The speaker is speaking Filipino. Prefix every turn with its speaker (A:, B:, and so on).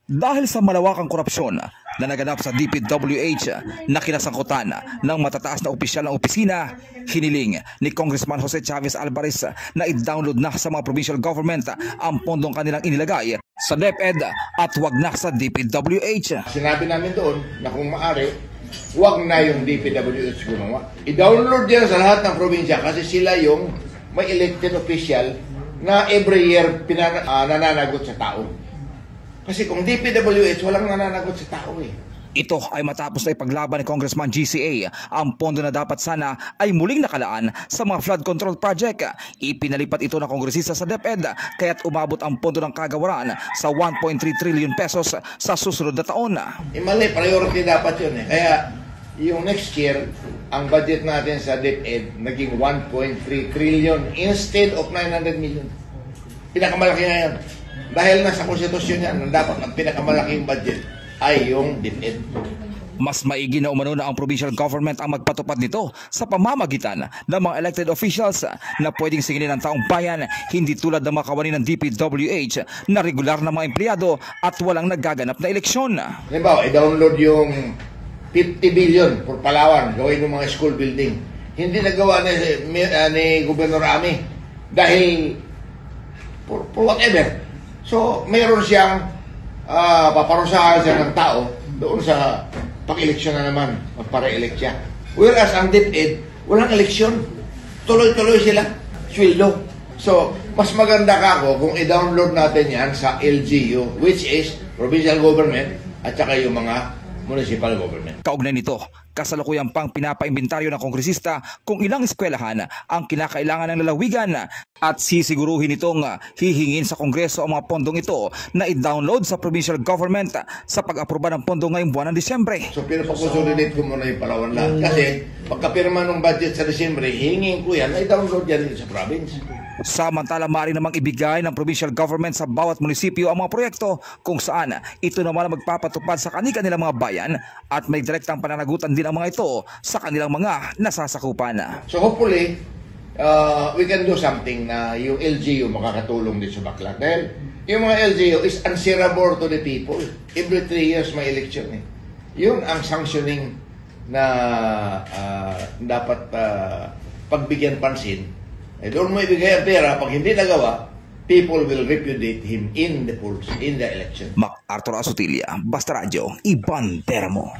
A: Dahil sa malawakang korupsyon na naganap sa DPWH na kinasangkutan ng matataas na opisyal ng opisina, hiniling ni Congressman Jose Chavez Alvarez na i-download na sa mga provincial government ang pondong kanilang inilagay sa DepEd at wag na sa DPWH.
B: Sinabi namin doon na kung maaari, wag na yung DPWH gumawa. I-download yan sa lahat ng probinsya kasi sila yung may elected official na every year nananagot sa tao. Kasi kung DPWH, walang nananagot sa tao eh.
A: Ito ay matapos na ipaglaban ni Congressman GCA ang pondo na dapat sana ay muling nakalaan sa mga flood control project. Ipinalipat ito ng kongresista sa DepEd kaya't umabot ang pondo ng kagawaran sa 1.3 trillion pesos sa susunod na taon.
B: Mali, priority dapat yun eh. Kaya yung next year, ang budget natin sa DepEd naging 1.3 trillion instead of 900 million. Pinakamalaki na yan. Dahil nasa konstitusyon yan, dapat ang pinakamalaking budget ay yung DepEd.
A: Mas maigi na umano na ang provincial government ang magpatupad nito sa pamamagitan ng mga elected officials na pwedeng singilin ng taong bayan, hindi tulad ng mga kawani ng DPWH na regular na mga empleyado at walang nagaganap na eleksyon.
B: Halimbawa, i-download yung 50 billion for Palawan, gawin ng mga school building. Hindi nagawa ni Governor Ami dahil for whatever. So, mayroon siyang paparusahan siya ng tao doon sa pag-eleksyon na naman, magpare-elect siya. Whereas ang DepEd, walang eleksyon. Tuloy-tuloy sila. Sweldo. So, mas maganda ka ako kung i-download natin yan sa LGU, which is provincial government, at saka yung mga municipal government.
A: Kaugnay nito, kasalukuyang pang pinapaimbintaryo ng kongresista kung ilang eskwelahan ang kinakailangan ng lalawigan at sisiguruhin itong hihingin sa kongreso ang mga pondong ito na i-download sa provincial government sa pag-aproba ng pondo ngayong buwan ng Disyembre.
B: So pinapakonsolidate ko muna yung Palawan lang kasi pagkapirma ng budget sa Disyembre, hingin ko yan, i-download yan sa province.
A: Samantala, maaari namang ibigay ng provincial government sa bawat munisipyo ang mga proyekto kung saan ito naman ang magpapatupad sa kanilang mga bayan at may direktang pananagutan din ang mga ito sa kanilang mga nasasakupan.
B: So hopefully, we can do something na yung LGU makakatulong din sa Baclac. Dahil yung mga LGU is answerable to the people. Every 3 years may election eh. Yun ang sanctioning na dapat pagbigyan pansin. Eh doon mo ibigay ang pera, pag hindi nagawa, people will repudiate him in the polls, in the election.
A: MacArthur Asutilya, Basta Radio, Iban Peramo.